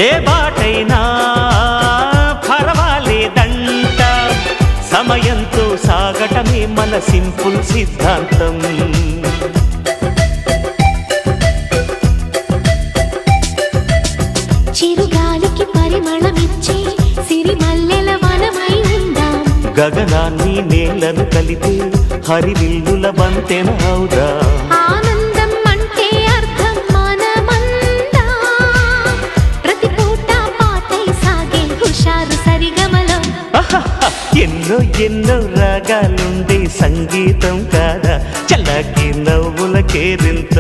ఏ బాటైనా పర్వాలేదంట, సమయంతో సాగటమే మన సింపుల్ సిద్ధాంతం. చిరుగాలికి పరిమళమిచ్చే సిరిమల్లెల వనమై ఉందాం, గగనాన్ని నేలను కలిపే హరివిల్లుల బంతెన అవుదాం. ఆనందం అంటే అర్థం మనమందా, ప్రతి పూట పాటై సాగే హుషారు సరిగమలో. ఎన్నో ఎన్నో రాగాలుండే సంగీతం కాదా, చల్లకి నవ్వుల కేరింత.